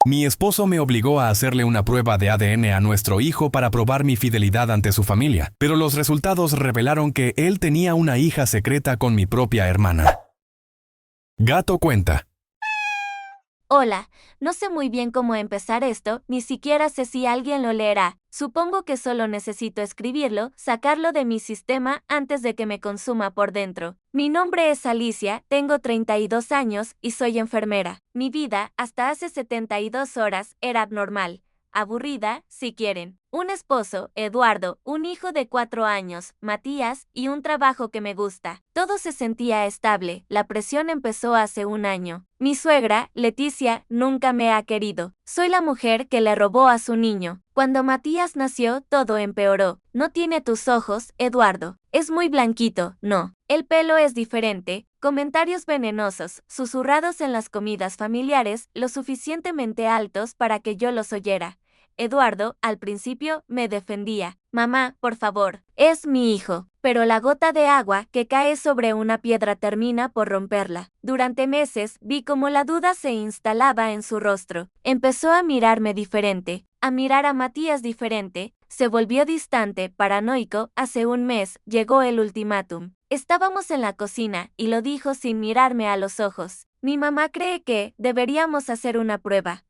Mi esposo me obligó a hacerle una prueba de ADN a nuestro hijo para probar mi fidelidad ante su familia, pero los resultados revelaron que él tenía una hija secreta con mi propia hermana. Gato cuenta. Hola, no sé muy bien cómo empezar esto, ni siquiera sé si alguien lo leerá. Supongo que solo necesito escribirlo, sacarlo de mi sistema antes de que me consuma por dentro. Mi nombre es Alicia, tengo 32 años y soy enfermera. Mi vida, hasta hace 72 horas, era abnormal. Aburrida, si quieren. Un esposo, Eduardo, un hijo de 4 años, Matías, y un trabajo que me gusta. Todo se sentía estable, la presión empezó hace un año. Mi suegra, Leticia, nunca me ha querido. Soy la mujer que le robó a su niño. Cuando Matías nació, todo empeoró. No tiene tus ojos, Eduardo. Es muy blanquito, no. El pelo es diferente. Comentarios venenosos, susurrados en las comidas familiares, lo suficientemente altos para que yo los oyera. Eduardo, al principio, me defendía. Mamá, por favor, es mi hijo. Pero la gota de agua que cae sobre una piedra termina por romperla. Durante meses vi cómo la duda se instalaba en su rostro. Empezó a mirarme diferente, a mirar a Matías diferente. Se volvió distante, paranoico. Hace un mes llegó el ultimátum. Estábamos en la cocina y lo dijo sin mirarme a los ojos. Mi mamá cree que deberíamos hacer una prueba.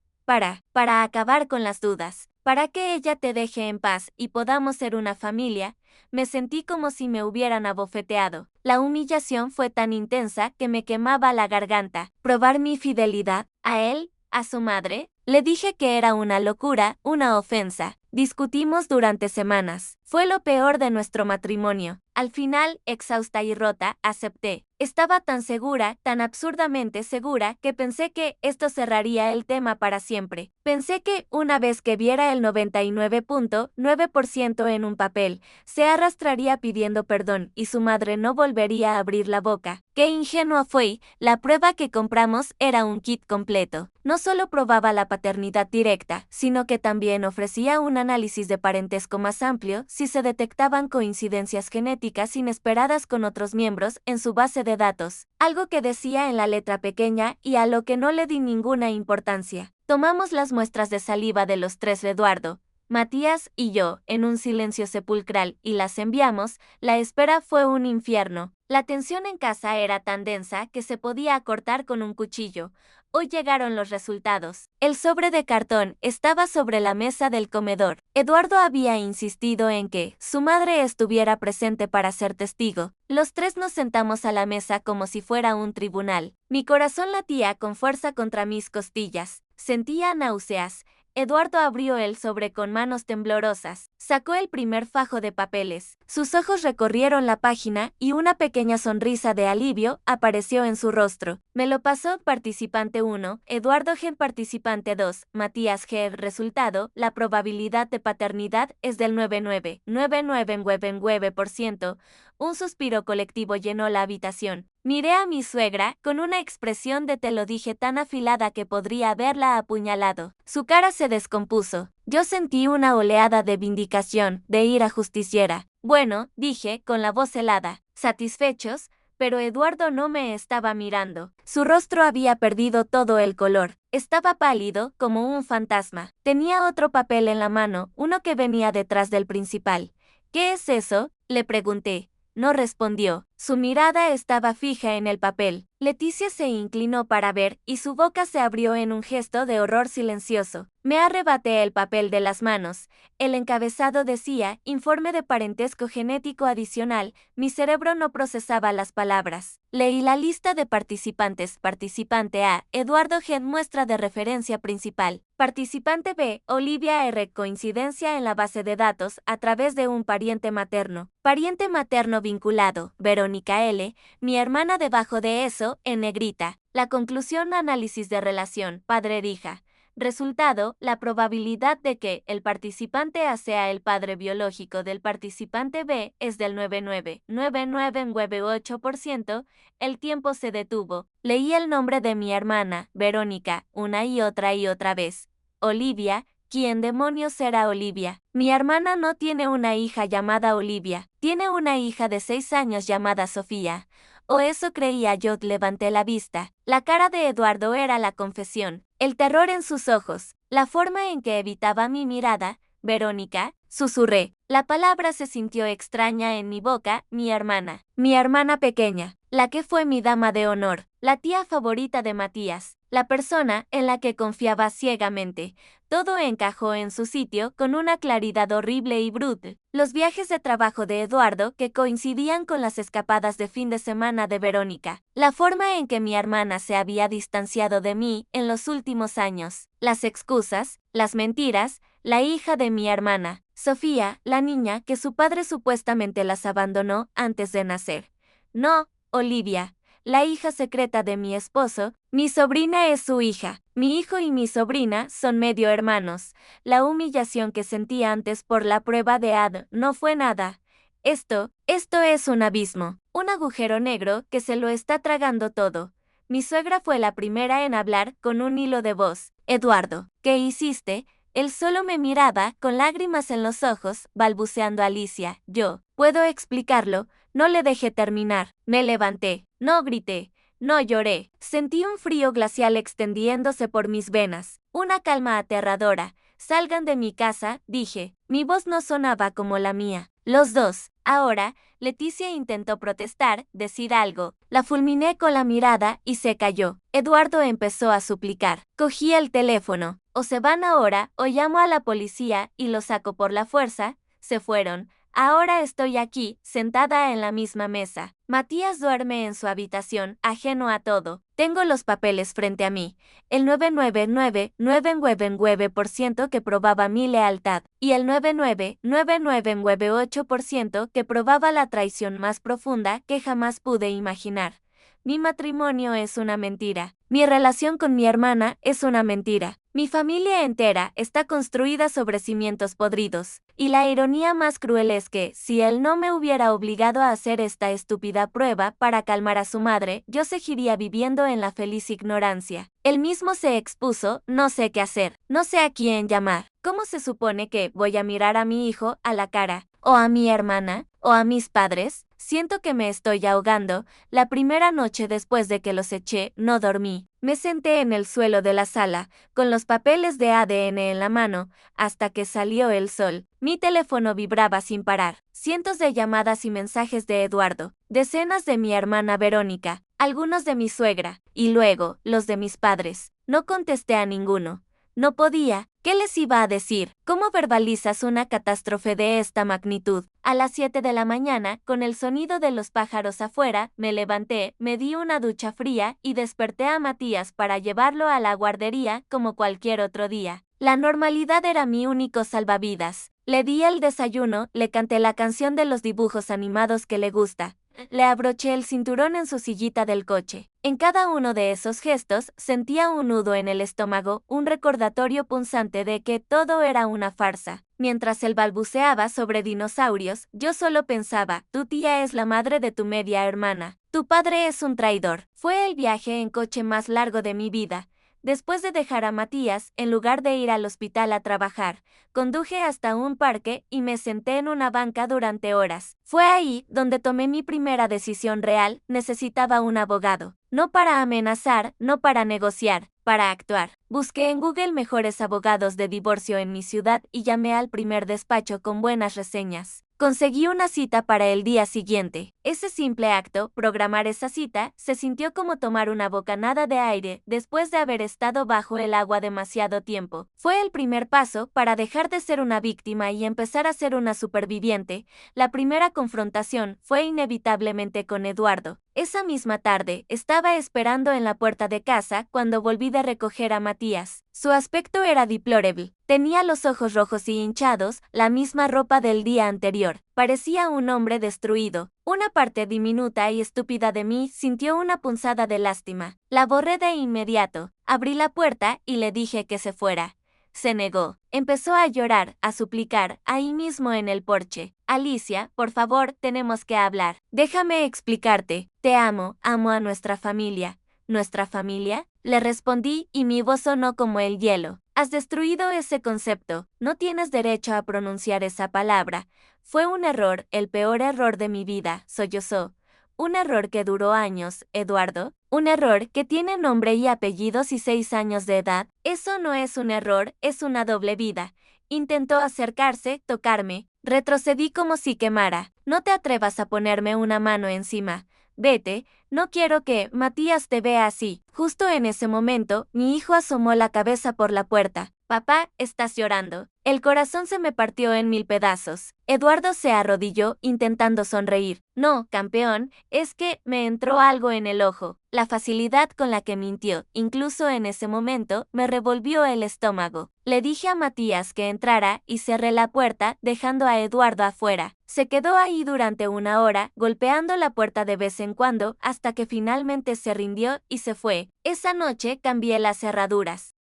Para acabar con las dudas, para que ella te deje en paz y podamos ser una familia. Me sentí como si me hubieran abofeteado. La humillación fue tan intensa que me quemaba la garganta. Probar mi fidelidad a él, a su madre. Le dije que era una locura, una ofensa. Discutimos durante semanas. Fue lo peor de nuestro matrimonio. Al final, exhausta y rota, acepté. Estaba tan segura, tan absurdamente segura, que pensé que esto cerraría el tema para siempre. Pensé que, una vez que viera el 99.9% en un papel, se arrastraría pidiendo perdón y su madre no volvería a abrir la boca. ¡Qué ingenua fui! La prueba que compramos era un kit completo. No solo probaba la paternidad directa, sino que también ofrecía un análisis de parentesco más amplio si se detectaban coincidencias genéticas inesperadas con otros miembros en su base de datos, algo que decía en la letra pequeña y a lo que no le di ninguna importancia. Tomamos las muestras de saliva de los tres, Eduardo, Matías y yo, en un silencio sepulcral, y las enviamos. La espera fue un infierno. La tensión en casa era tan densa que se podía cortar con un cuchillo. Hoy llegaron los resultados. El sobre de cartón estaba sobre la mesa del comedor. Eduardo había insistido en que su madre estuviera presente para ser testigo. Los tres nos sentamos a la mesa como si fuera un tribunal. Mi corazón latía con fuerza contra mis costillas. Sentía náuseas. Eduardo abrió el sobre con manos temblorosas. Sacó el primer fajo de papeles. Sus ojos recorrieron la página y una pequeña sonrisa de alivio apareció en su rostro. Me lo pasó. Participante 1, Eduardo G. Participante 2, Matías G. Resultado, la probabilidad de paternidad es del 99,9999%. Un suspiro colectivo llenó la habitación. Miré a mi suegra, con una expresión de te lo dije tan afilada que podría haberla apuñalado. Su cara se descompuso. Yo sentí una oleada de vindicación, de ira justiciera. Bueno, dije, con la voz helada. ¿Satisfechos? Pero Eduardo no me estaba mirando. Su rostro había perdido todo el color. Estaba pálido, como un fantasma. Tenía otro papel en la mano, uno que venía detrás del principal. ¿Qué es eso?, le pregunté. No respondió. Su mirada estaba fija en el papel. Leticia se inclinó para ver y su boca se abrió en un gesto de horror silencioso. Me arrebaté el papel de las manos. El encabezado decía, informe de parentesco genético adicional. Mi cerebro no procesaba las palabras. Leí la lista de participantes. Participante A, Eduardo G. Muestra de referencia principal. Participante B, Olivia R. Coincidencia en la base de datos a través de un pariente materno. Pariente materno vinculado, Verónica L., mi hermana debajo de eso, en negrita. La conclusión, análisis de relación, padre-hija. Resultado, la probabilidad de que el participante A sea el padre biológico del participante B es del 99,9998%. El tiempo se detuvo. Leí el nombre de mi hermana, Verónica, una y otra vez. Olivia. ¿Quién demonios será Olivia? Mi hermana no tiene una hija llamada Olivia. Tiene una hija de 6 años llamada Sofía. O eso creía yo. Levanté la vista. La cara de Eduardo era la confesión, el terror en sus ojos, la forma en que evitaba mi mirada. Verónica, susurré. La palabra se sintió extraña en mi boca. Mi hermana pequeña, la que fue mi dama de honor, la tía favorita de Matías, la persona en la que confiaba ciegamente. Todo encajó en su sitio con una claridad horrible y brutal. Los viajes de trabajo de Eduardo que coincidían con las escapadas de fin de semana de Verónica, la forma en que mi hermana se había distanciado de mí en los últimos años, las excusas, las mentiras, la hija de mi hermana, Sofía, la niña que su padre supuestamente las abandonó antes de nacer. No, Olivia, la hija secreta de mi esposo. Mi sobrina es su hija. Mi hijo y mi sobrina son medio hermanos. La humillación que sentí antes por la prueba de AD no fue nada. Esto es un abismo, un agujero negro que se lo está tragando todo. Mi suegra fue la primera en hablar con un hilo de voz. Eduardo, ¿qué hiciste? Él solo me miraba con lágrimas en los ojos, balbuceando Alicia. Yo, ¿puedo explicarlo? No le dejé terminar. Me levanté. No grité. No lloré. Sentí un frío glacial extendiéndose por mis venas. Una calma aterradora. Salgan de mi casa, dije. Mi voz no sonaba como la mía. Los dos. Ahora, Leticia intentó protestar, decir algo. La fulminé con la mirada y se calló. Eduardo empezó a suplicar. Cogí el teléfono. O se van ahora, o llamo a la policía y los saco por la fuerza. Se fueron. Ahora estoy aquí, sentada en la misma mesa. Matías duerme en su habitación, ajeno a todo. Tengo los papeles frente a mí. El 999,999% que probaba mi lealtad, y el 99,9998% que probaba la traición más profunda que jamás pude imaginar. Mi matrimonio es una mentira. Mi relación con mi hermana es una mentira. Mi familia entera está construida sobre cimientos podridos. Y la ironía más cruel es que, si él no me hubiera obligado a hacer esta estúpida prueba para calmar a su madre, yo seguiría viviendo en la feliz ignorancia. Él mismo se expuso, no sé qué hacer, no sé a quién llamar. ¿Cómo se supone que voy a mirar a mi hijo a la cara? ¿O a mi hermana? ¿O a mis padres? Siento que me estoy ahogando. La primera noche después de que los eché, no dormí. Me senté en el suelo de la sala, con los papeles de ADN en la mano, hasta que salió el sol. Mi teléfono vibraba sin parar. Cientos de llamadas y mensajes de Eduardo, decenas de mi hermana Verónica, algunos de mi suegra, y luego, los de mis padres. No contesté a ninguno. No podía. ¿Qué les iba a decir? ¿Cómo verbalizas una catástrofe de esta magnitud? A las 7 de la mañana, con el sonido de los pájaros afuera, me levanté, me di una ducha fría y desperté a Matías para llevarlo a la guardería como cualquier otro día. La normalidad era mi único salvavidas. Le di el desayuno, le canté la canción de los dibujos animados que le gusta. Le abroché el cinturón en su sillita del coche. En cada uno de esos gestos sentía un nudo en el estómago, un recordatorio punzante de que todo era una farsa. Mientras él balbuceaba sobre dinosaurios, yo solo pensaba, tu tía es la madre de tu media hermana. Tu padre es un traidor. Fue el viaje en coche más largo de mi vida. Después de dejar a Matías, en lugar de ir al hospital a trabajar, conduje hasta un parque y me senté en una banca durante horas. Fue ahí donde tomé mi primera decisión real. Necesitaba un abogado. No para amenazar, no para negociar, para actuar. Busqué en Google mejores abogados de divorcio en mi ciudad y llamé al primer despacho con buenas reseñas. Conseguí una cita para el día siguiente. Ese simple acto, programar esa cita, se sintió como tomar una bocanada de aire después de haber estado bajo el agua demasiado tiempo. Fue el primer paso para dejar de ser una víctima y empezar a ser una superviviente. La primera confrontación fue inevitablemente con Eduardo. Esa misma tarde, estaba esperando en la puerta de casa cuando volví de recoger a Matías. Su aspecto era deplorable. Tenía los ojos rojos y hinchados, la misma ropa del día anterior. Parecía un hombre destruido. Una parte diminuta y estúpida de mí sintió una punzada de lástima. La borré de inmediato. Abrí la puerta y le dije que se fuera. Se negó. Empezó a llorar, a suplicar, ahí mismo en el porche. Alicia, por favor, tenemos que hablar. Déjame explicarte. Te amo, amo a nuestra familia. ¿Nuestra familia? Le respondí y mi voz sonó como el hielo. Has destruido ese concepto. No tienes derecho a pronunciar esa palabra. Fue un error, el peor error de mi vida, sollozó. Un error que duró años, Eduardo. Un error que tiene nombre y apellidos y 6 años de edad. Eso no es un error, es una doble vida. Intentó acercarse, tocarme. Retrocedí como si quemara. No te atrevas a ponerme una mano encima. Vete, no quiero que Matías te vea así. Justo en ese momento, mi hijo asomó la cabeza por la puerta. Papá, estás llorando. El corazón se me partió en 1000 pedazos. Eduardo se arrodilló intentando sonreír. No, campeón, es que me entró algo en el ojo. La facilidad con la que mintió, incluso en ese momento, me revolvió el estómago. Le dije a Matías que entrara y cerré la puerta, dejando a Eduardo afuera. Se quedó ahí durante 1 hora, golpeando la puerta de vez en cuando, hasta que finalmente se rindió y se fue. Esa noche cambié las cerraduras.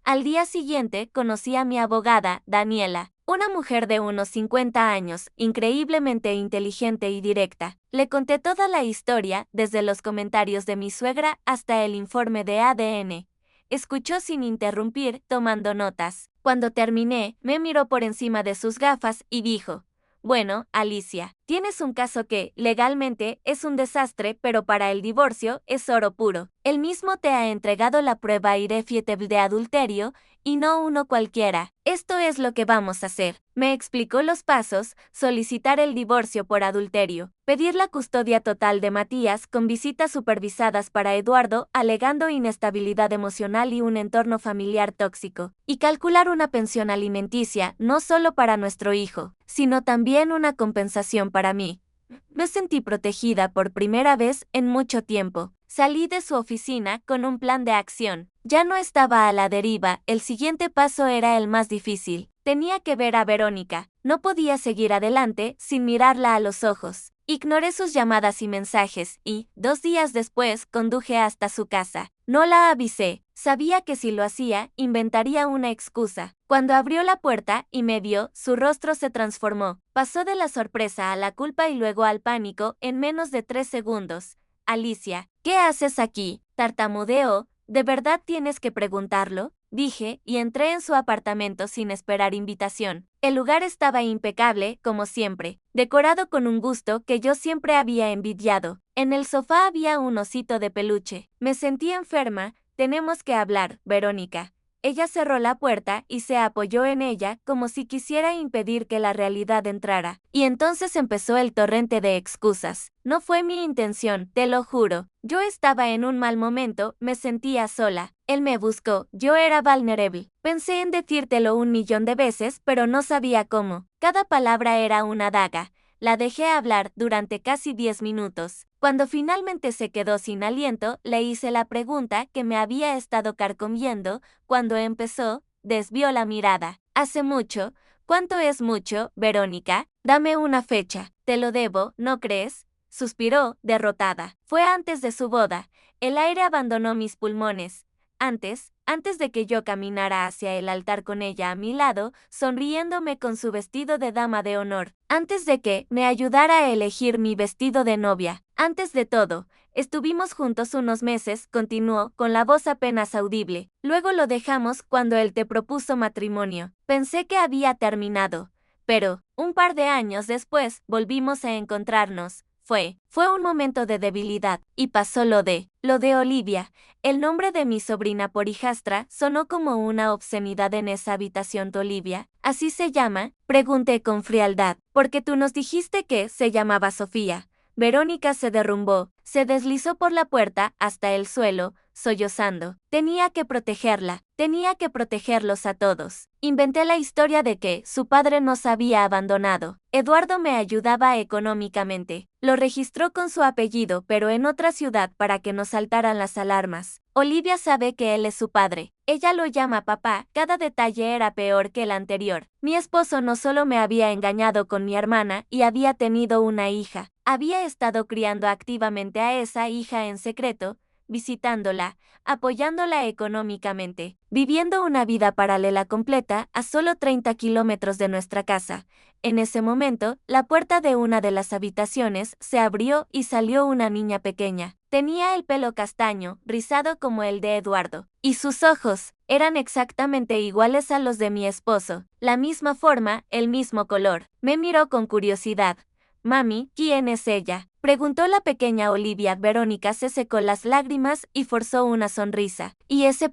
Al día siguiente conocí a mi abogada, Daniela, una mujer de unos 50 años, increíblemente inteligente y directa. Le conté toda la historia, desde los comentarios de mi suegra hasta el informe de ADN. Escuchó sin interrumpir, tomando notas. Cuando terminé, me miró por encima de sus gafas y dijo: bueno, Alicia, tienes un caso que, legalmente, es un desastre, pero para el divorcio es oro puro. Él mismo te ha entregado la prueba irrefutable de adulterio, y no uno cualquiera. Esto es lo que vamos a hacer. Me explicó los pasos: solicitar el divorcio por adulterio, pedir la custodia total de Matías con visitas supervisadas para Eduardo, alegando inestabilidad emocional y un entorno familiar tóxico, y calcular una pensión alimenticia no solo para nuestro hijo, sino también una compensación para mí. Me sentí protegida por primera vez en mucho tiempo. Salí de su oficina con un plan de acción. Ya no estaba a la deriva, el siguiente paso era el más difícil. Tenía que ver a Verónica. No podía seguir adelante sin mirarla a los ojos. Ignoré sus llamadas y mensajes y, 2 días después, conduje hasta su casa. No la avisé. Sabía que si lo hacía, inventaría una excusa. Cuando abrió la puerta y me vio, su rostro se transformó. Pasó de la sorpresa a la culpa y luego al pánico en menos de 3 segundos. Alicia, ¿qué haces aquí? Tartamudeó. ¿De verdad tienes que preguntarlo?, dije, y entré en su apartamento sin esperar invitación. El lugar estaba impecable, como siempre, decorado con un gusto que yo siempre había envidiado. En el sofá había un osito de peluche. Me sentí enferma. Tenemos que hablar, Verónica. Ella cerró la puerta y se apoyó en ella como si quisiera impedir que la realidad entrara. Y entonces empezó el torrente de excusas. No fue mi intención, te lo juro. Yo estaba en un mal momento, me sentía sola. Él me buscó, yo era vulnerable. Pensé en decírtelo 1.000.000 de veces, pero no sabía cómo. Cada palabra era una daga. La dejé hablar durante casi 10 minutos. Cuando finalmente se quedó sin aliento, le hice la pregunta que me había estado carcomiendo. Cuando empezó, desvió la mirada. Hace mucho. ¿Cuánto es mucho, Verónica? Dame una fecha. Te lo debo, ¿no crees? Suspiró, derrotada. Fue antes de su boda. El aire abandonó mis pulmones. Antes de que yo caminara hacia el altar con ella a mi lado, sonriéndome con su vestido de dama de honor. Antes de que me ayudara a elegir mi vestido de novia. Antes de todo, estuvimos juntos unos meses, continuó, con la voz apenas audible. Luego lo dejamos cuando él te propuso matrimonio. Pensé que había terminado. Pero, un par de años después, volvimos a encontrarnos. Fue un momento de debilidad, y pasó lo de Olivia. El nombre de mi sobrina por hijastra sonó como una obscenidad en esa habitación. ¿Tu Olivia? ¿Así se llama? Pregunté con frialdad. Porque tú nos dijiste que se llamaba Sofía. Verónica se derrumbó, se deslizó por la puerta hasta el suelo, sollozando. Tenía que protegerla, tenía que protegerlos a todos. Inventé la historia de que su padre nos había abandonado. Eduardo me ayudaba económicamente. Lo registró con su apellido, pero en otra ciudad para que no saltaran las alarmas. Olivia sabe que él es su padre. Ella lo llama papá. Cada detalle era peor que el anterior. Mi esposo no solo me había engañado con mi hermana y había tenido una hija. Había estado criando activamente a esa hija en secreto, visitándola, apoyándola económicamente, viviendo una vida paralela completa a solo 30 kilómetros de nuestra casa. En ese momento, la puerta de una de las habitaciones se abrió y salió una niña pequeña. Tenía el pelo castaño, rizado como el de Eduardo, y sus ojos eran exactamente iguales a los de mi esposo, la misma forma, el mismo color. Me miró con curiosidad. Mami, ¿quién es ella?, preguntó la pequeña Olivia. Verónica se secó las lágrimas y forzó una sonrisa. Y ese ...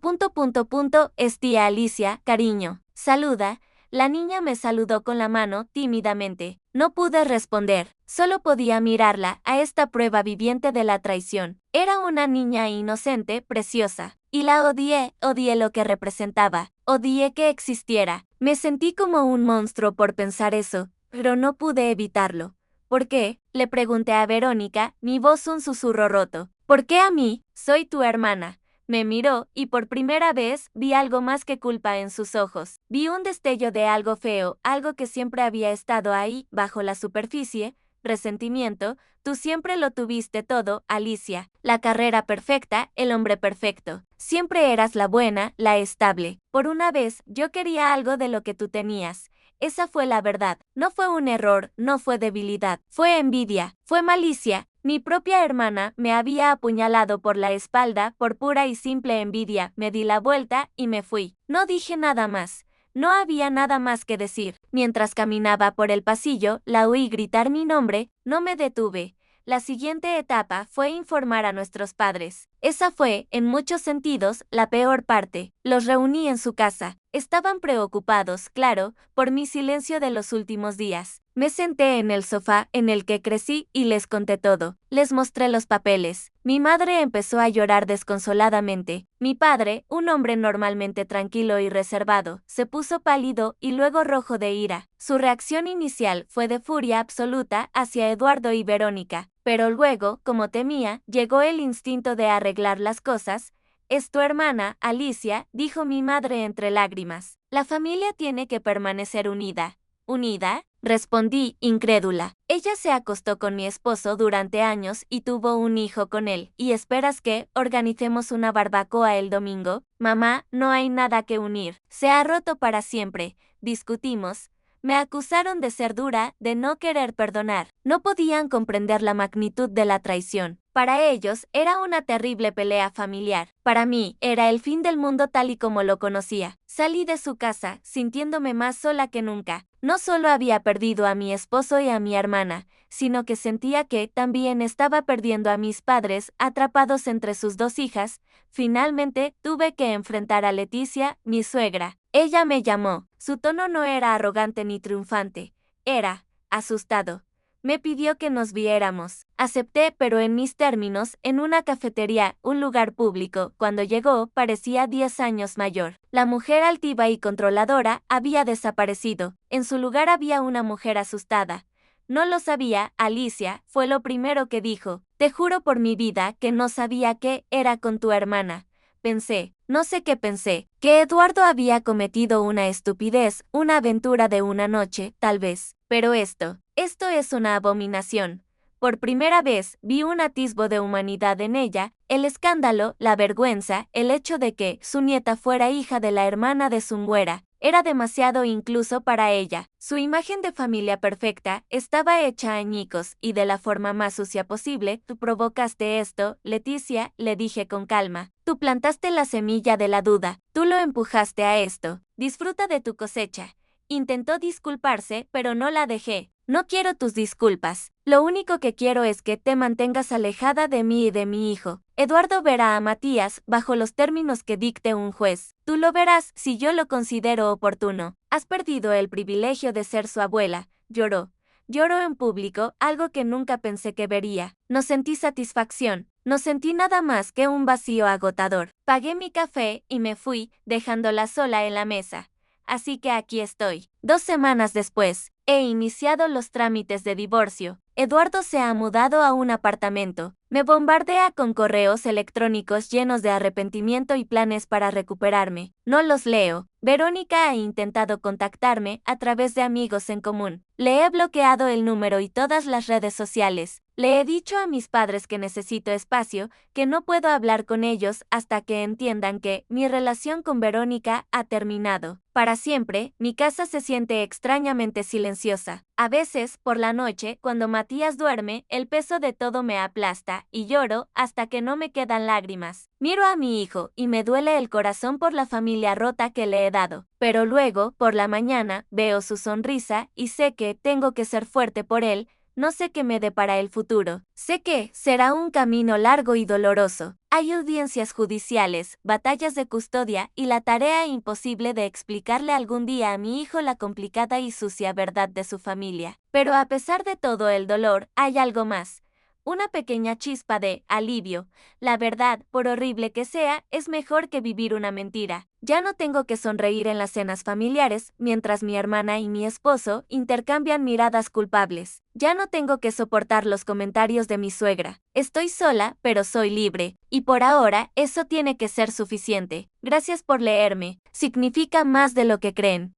es tía Alicia, cariño. Saluda. La niña me saludó con la mano, tímidamente. No pude responder, solo podía mirarla, a esta prueba viviente de la traición. Era una niña inocente, preciosa. Y la odié lo que representaba, odié que existiera. Me sentí como un monstruo por pensar eso, pero no pude evitarlo. ¿Por qué?, le pregunté a Verónica, mi voz un susurro roto. ¿Por qué a mí? Soy tu hermana. Me miró, y por primera vez vi algo más que culpa en sus ojos. Vi un destello de algo feo, algo que siempre había estado ahí, bajo la superficie: resentimiento. Tú siempre lo tuviste todo, Alicia. La carrera perfecta, el hombre perfecto. Siempre eras la buena, la estable. Por una vez, yo quería algo de lo que tú tenías. Esa fue la verdad. No fue un error, no fue debilidad. Fue envidia, fue malicia. Mi propia hermana me había apuñalado por la espalda por pura y simple envidia. Me di la vuelta y me fui. No dije nada más. No había nada más que decir. Mientras caminaba por el pasillo, la oí gritar mi nombre. No me detuve. La siguiente etapa fue informar a nuestros padres. Esa fue, en muchos sentidos, la peor parte. Los reuní en su casa. Estaban preocupados, claro, por mi silencio de los últimos días. Me senté en el sofá en el que crecí y les conté todo. Les mostré los papeles. Mi madre empezó a llorar desconsoladamente. Mi padre, un hombre normalmente tranquilo y reservado, se puso pálido y luego rojo de ira. Su reacción inicial fue de furia absoluta hacia Eduardo y Verónica, pero luego, como temía, llegó el instinto de arreglar las cosas. Es tu hermana, Alicia, dijo mi madre entre lágrimas. La familia tiene que permanecer unida. ¿Unida?, respondí, incrédula. Ella se acostó con mi esposo durante años y tuvo un hijo con él. ¿Y esperas que organicemos una barbacoa el domingo? Mamá, no hay nada que unir. Se ha roto para siempre. Discutimos. Me acusaron de ser dura, de no querer perdonar. No podían comprender la magnitud de la traición. Para ellos, era una terrible pelea familiar. Para mí, era el fin del mundo tal y como lo conocía. Salí de su casa, sintiéndome más sola que nunca. No solo había perdido a mi esposo y a mi hermana, sino que sentía que también estaba perdiendo a mis padres, atrapados entre sus dos hijas. Finalmente, tuve que enfrentar a Leticia, mi suegra. Ella me llamó. Su tono no era arrogante ni triunfante. Era asustado. Me pidió que nos viéramos. Acepté, pero en mis términos, en una cafetería, un lugar público. Cuando llegó, parecía 10 años mayor. La mujer altiva y controladora había desaparecido. En su lugar había una mujer asustada. No lo sabía, Alicia, fue lo primero que dijo. Te juro por mi vida que no sabía qué era con tu hermana. Pensé, no sé qué pensé, que Eduardo había cometido una estupidez, una aventura de una noche, tal vez. Pero esto es una abominación. Por primera vez vi un atisbo de humanidad en ella, el escándalo, la vergüenza, el hecho de que su nieta fuera hija de la hermana de su nuera. Era demasiado incluso para ella. Su imagen de familia perfecta estaba hecha añicos y de la forma más sucia posible. Tú provocaste esto, Leticia, le dije con calma. Tú plantaste la semilla de la duda. Tú lo empujaste a esto. Disfruta de tu cosecha. Intentó disculparse, pero no la dejé. No quiero tus disculpas. Lo único que quiero es que te mantengas alejada de mí y de mi hijo. Eduardo verá a Matías bajo los términos que dicte un juez. Tú lo verás si yo lo considero oportuno. Has perdido el privilegio de ser su abuela. Lloró. Lloró en público, algo que nunca pensé que vería. No sentí satisfacción. No sentí nada más que un vacío agotador. Pagué mi café y me fui, dejándola sola en la mesa. Así que aquí estoy. 2 semanas después, he iniciado los trámites de divorcio. Eduardo se ha mudado a un apartamento. Me bombardea con correos electrónicos llenos de arrepentimiento y planes para recuperarme. No los leo. Verónica ha intentado contactarme a través de amigos en común. Le he bloqueado el número y todas las redes sociales. Le he dicho a mis padres que necesito espacio, que no puedo hablar con ellos hasta que entiendan que mi relación con Verónica ha terminado. Para siempre, mi casa se siente extrañamente silenciosa. A veces, por la noche, cuando Matías duerme, el peso de todo me aplasta y lloro hasta que no me quedan lágrimas. Miro a mi hijo y me duele el corazón por la familia rota que le he dado. Pero luego, por la mañana, veo su sonrisa y sé que tengo que ser fuerte por él. No sé qué me depara el futuro. Sé que será un camino largo y doloroso. Hay audiencias judiciales, batallas de custodia y la tarea imposible de explicarle algún día a mi hijo la complicada y sucia verdad de su familia. Pero a pesar de todo el dolor, hay algo más. Una pequeña chispa de alivio. La verdad, por horrible que sea, es mejor que vivir una mentira. Ya no tengo que sonreír en las cenas familiares, mientras mi hermana y mi esposo intercambian miradas culpables. Ya no tengo que soportar los comentarios de mi suegra. Estoy sola, pero soy libre. Y por ahora, eso tiene que ser suficiente. Gracias por leerme. Significa más de lo que creen.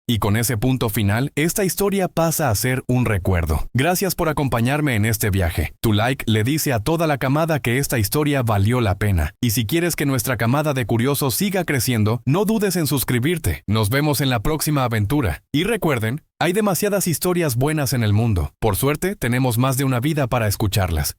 Y con ese punto final, esta historia pasa a ser un recuerdo. Gracias por acompañarme en este viaje. Tu like le dice a toda la camada que esta historia valió la pena. Y si quieres que nuestra camada de curiosos siga creciendo, no dudes en suscribirte. Nos vemos en la próxima aventura. Y recuerden, hay demasiadas historias buenas en el mundo. Por suerte, tenemos más de una vida para escucharlas.